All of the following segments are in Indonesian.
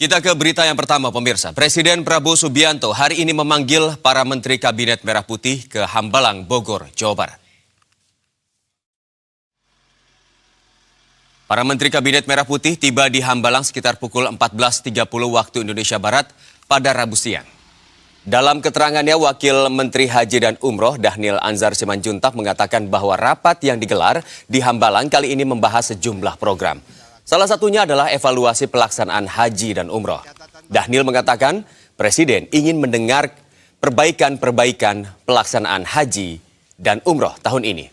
Kita ke berita yang pertama, pemirsa. Presiden Prabowo Subianto hari ini memanggil para Menteri Kabinet Merah Putih ke Hambalang, Bogor, Jawa Barat. Para Menteri Kabinet Merah Putih tiba di Hambalang sekitar pukul 14.30 waktu Indonesia Barat pada Rabu siang. Dalam keterangannya, Wakil Menteri Haji dan Umroh Dhanil Anzar Simanjuntak mengatakan bahwa rapat yang digelar di Hambalang kali ini membahas sejumlah program. Salah satunya adalah evaluasi pelaksanaan haji dan umroh. Dhanil mengatakan Presiden ingin mendengar perbaikan-perbaikan pelaksanaan haji dan umroh tahun ini.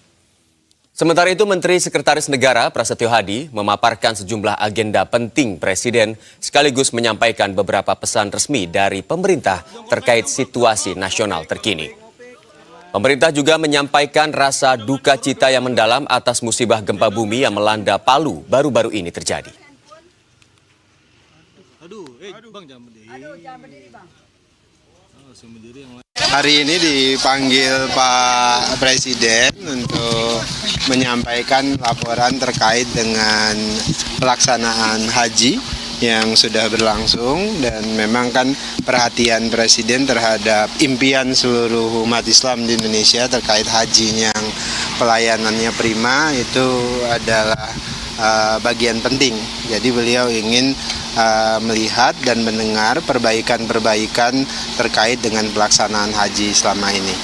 Sementara itu, Menteri Sekretaris Negara Prasetyo Hadi memaparkan sejumlah agenda penting Presiden sekaligus menyampaikan beberapa pesan resmi dari pemerintah terkait situasi nasional terkini. Pemerintah juga menyampaikan rasa duka cita yang mendalam atas musibah gempa bumi yang melanda Palu baru-baru ini terjadi. Hari ini dipanggil Pak Presiden untuk menyampaikan laporan terkait dengan pelaksanaan haji yang sudah berlangsung, dan memang kan perhatian Presiden terhadap impian seluruh umat Islam di Indonesia terkait haji yang pelayanannya prima itu adalah bagian penting. Jadi beliau ingin melihat dan mendengar perbaikan-perbaikan terkait dengan pelaksanaan haji selama ini.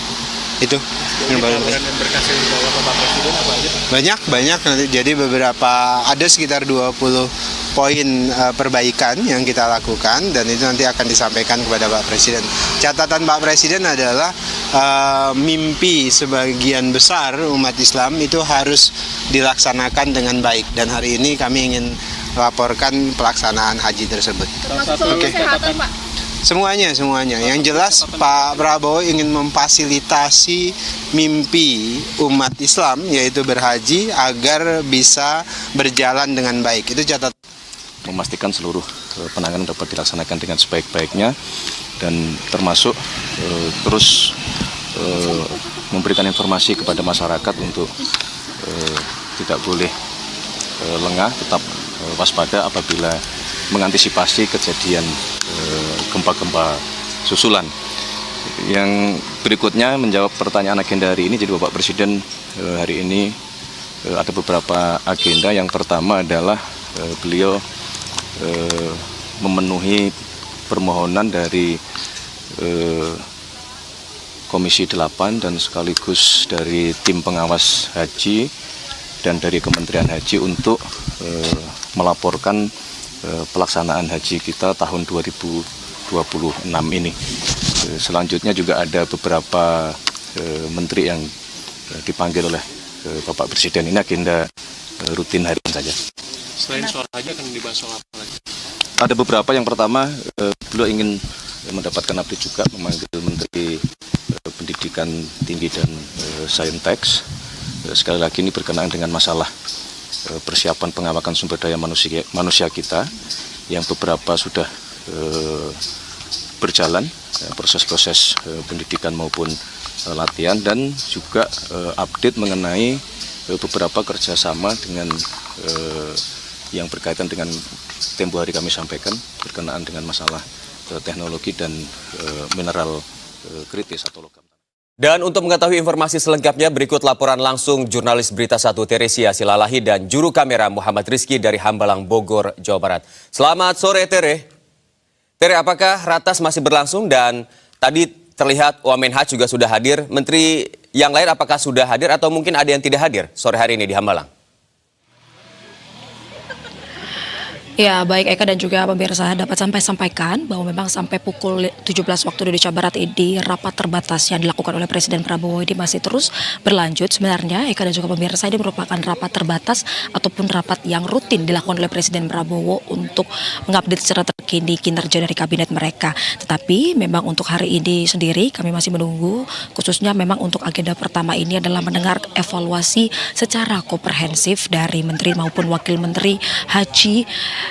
Itu yang berkas yang dibawa ke Pak Presiden apa aja? Banyak nanti. Jadi ada sekitar 20 poin perbaikan yang kita lakukan, dan itu nanti akan disampaikan kepada Pak Presiden. Catatan Pak Presiden adalah mimpi sebagian besar umat Islam itu harus dilaksanakan dengan baik, dan hari ini kami ingin laporkan pelaksanaan haji tersebut. Oke. Semuanya. Yang jelas Pak Prabowo ingin memfasilitasi mimpi umat Islam, yaitu berhaji, agar bisa berjalan dengan baik. Itu catatan. Memastikan seluruh penanganan dapat dilaksanakan dengan sebaik-baiknya, dan termasuk terus memberikan informasi kepada masyarakat untuk tidak boleh lengah, tetap waspada apabila mengantisipasi kejadian gempa-gempa susulan. Yang berikutnya menjawab pertanyaan agenda hari ini, jadi Bapak Presiden hari ini ada beberapa agenda. Yang pertama adalah beliau memenuhi permohonan dari Komisi 8 dan sekaligus dari tim pengawas haji dan dari Kementerian Haji untuk melaporkan pelaksanaan haji kita tahun 2026 ini. Selanjutnya juga ada beberapa menteri yang dipanggil oleh Bapak Presiden. Ini agenda rutin harian saja. Selain soal haji akan dibahas soal apa lagi? Ada beberapa. Yang pertama, beliau ingin mendapatkan update juga, memanggil Menteri Pendidikan Tinggi dan Saintek. Sekali lagi ini berkenaan dengan masalah persiapan pengawakan sumber daya manusia kita, yang beberapa sudah berjalan proses-proses pendidikan maupun latihan, dan juga update mengenai beberapa kerjasama dengan yang berkaitan dengan tempo hari kami sampaikan berkenaan dengan masalah teknologi dan mineral kritis atau logam. Dan untuk mengetahui informasi selengkapnya, berikut laporan langsung jurnalis Berita 1 Teresia Silalahi dan juru kamera Muhammad Rizky dari Hambalang, Bogor, Jawa Barat. Selamat sore, Tere. Tere, apakah ratas masih berlangsung? Dan tadi terlihat Wamenhaj juga sudah hadir. Menteri yang lain apakah sudah hadir atau mungkin ada yang tidak hadir sore hari ini di Hambalang? Ya, baik Eka dan juga pemirsa, dapat sampaikan bahwa memang sampai pukul 17 waktu Indonesia Barat ini rapat terbatas yang dilakukan oleh Presiden Prabowo ini masih terus berlanjut. Sebenarnya Eka dan juga pemirsa, ini merupakan rapat terbatas ataupun rapat yang rutin dilakukan oleh Presiden Prabowo untuk mengupdate secara terkini kinerja dari kabinet mereka. Tetapi memang untuk hari ini sendiri kami masih menunggu, khususnya memang untuk agenda pertama ini adalah mendengar evaluasi secara komprehensif dari Menteri maupun Wakil Menteri Haji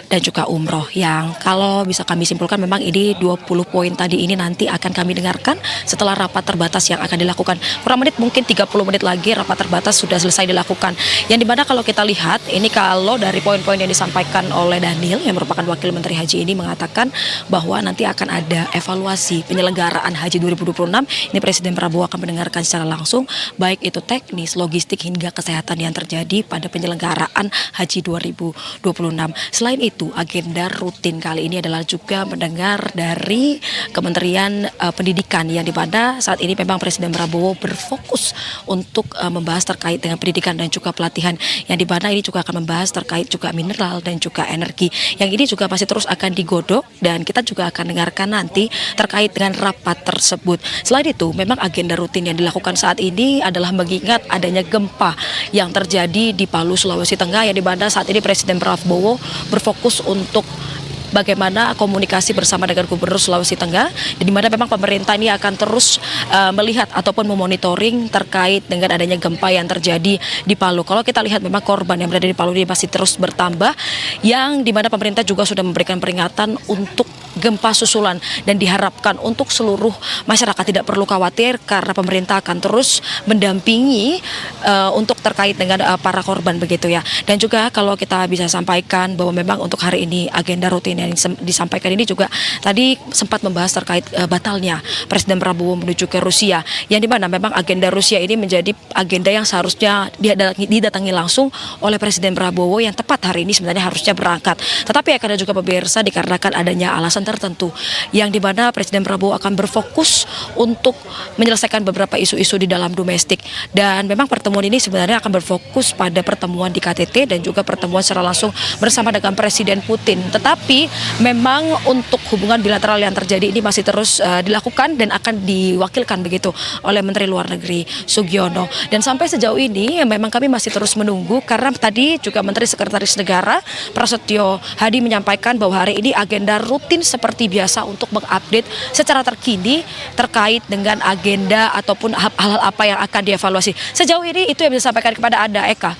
dan juga umroh, yang kalau bisa kami simpulkan memang ini 20 poin tadi ini nanti akan kami dengarkan setelah rapat terbatas yang akan dilakukan. Kurang menit, mungkin 30 menit lagi rapat terbatas sudah selesai dilakukan. Yang dimana kalau kita lihat ini, kalau dari poin-poin yang disampaikan oleh Dhanil yang merupakan Wakil Menteri Haji ini mengatakan bahwa nanti akan ada evaluasi penyelenggaraan Haji 2026. Ini Presiden Prabowo akan mendengarkan secara langsung baik itu teknis, logistik hingga kesehatan yang terjadi pada penyelenggaraan Haji 2026. Selain itu, agenda rutin kali ini adalah juga mendengar dari Kementerian Pendidikan yang di mana saat ini memang Presiden Prabowo berfokus untuk membahas terkait dengan pendidikan dan juga pelatihan, yang di mana ini juga akan membahas terkait juga mineral dan juga energi. Yang ini juga masih terus akan digodok dan kita juga akan dengarkan nanti terkait dengan rapat tersebut. Selain itu, memang agenda rutin yang dilakukan saat ini adalah mengingat adanya gempa yang terjadi di Palu, Sulawesi Tengah, yang di mana saat ini Presiden Prabowo berfokus untuk bagaimana komunikasi bersama dengan Gubernur Sulawesi Tengah, di mana memang pemerintah ini akan terus melihat ataupun memonitoring terkait dengan adanya gempa yang terjadi di Palu. Kalau kita lihat memang korban yang berada di Palu ini masih terus bertambah, yang di mana pemerintah juga sudah memberikan peringatan untuk gempa susulan dan diharapkan untuk seluruh masyarakat tidak perlu khawatir karena pemerintah akan terus mendampingi untuk terkait dengan para korban begitu ya. Dan juga kalau kita bisa sampaikan bahwa memang untuk hari ini agenda rutin yang disampaikan ini juga tadi sempat membahas terkait batalnya Presiden Prabowo menuju ke Rusia, yang dimana memang agenda Rusia ini menjadi agenda yang seharusnya didatangi langsung oleh Presiden Prabowo yang tepat hari ini sebenarnya harusnya berangkat. Tetapi akan ada juga pemirsa dikarenakan adanya alasan tertentu yang dimana Presiden Prabowo akan berfokus untuk menyelesaikan beberapa isu-isu di dalam domestik, dan memang pertemuan ini sebenarnya akan berfokus pada pertemuan di KTT dan juga pertemuan secara langsung bersama dengan Presiden Putin. Tetapi memang untuk hubungan bilateral yang terjadi ini masih terus dilakukan dan akan diwakilkan begitu oleh Menteri Luar Negeri Sugiono. Dan sampai sejauh ini memang kami masih terus menunggu karena tadi juga Menteri Sekretaris Negara Prasetyo Hadi menyampaikan bahwa hari ini agenda rutin seperti biasa untuk mengupdate secara terkini terkait dengan agenda ataupun hal-hal apa yang akan dievaluasi. Sejauh ini itu yang bisa disampaikan kepada Anda, Eka.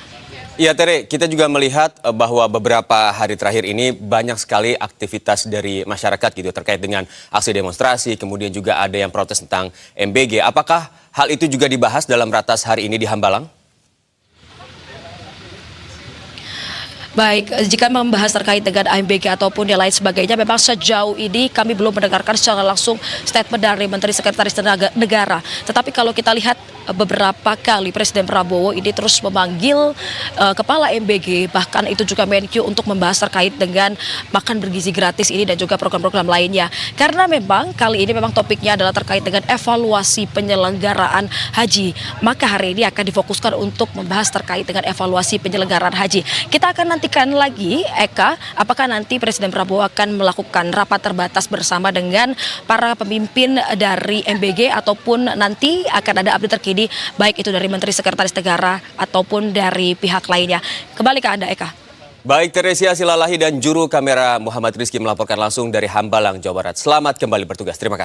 Ya Tere, kita juga melihat bahwa beberapa hari terakhir ini banyak sekali aktivitas dari masyarakat gitu terkait dengan aksi demonstrasi, kemudian juga ada yang protes tentang MBG. Apakah hal itu juga dibahas dalam ratas hari ini di Hambalang? Baik, jika membahas terkait dengan AMBG ataupun yang lain sebagainya, memang sejauh ini kami belum mendengarkan secara langsung statement dari Menteri Sekretaris Negara. Tetapi kalau kita lihat beberapa kali Presiden Prabowo ini terus memanggil kepala MBG, bahkan itu juga Menkyu untuk membahas terkait dengan makan bergizi gratis ini dan juga program-program lainnya. Karena memang kali ini memang topiknya adalah terkait dengan evaluasi penyelenggaraan haji. Maka hari ini akan difokuskan untuk membahas terkait dengan evaluasi penyelenggaraan haji. Kita akan nantikan lagi, Eka, apakah nanti Presiden Prabowo akan melakukan rapat terbatas bersama dengan para pemimpin dari MBG ataupun nanti akan ada update terkini baik itu dari Menteri Sekretaris Negara ataupun dari pihak lainnya. Kembali ke Anda, Eka. Baik, Teresia Silalahi dan juru kamera Muhammad Rizky melaporkan langsung dari Hambalang, Jawa Barat. Selamat kembali bertugas. Terima kasih.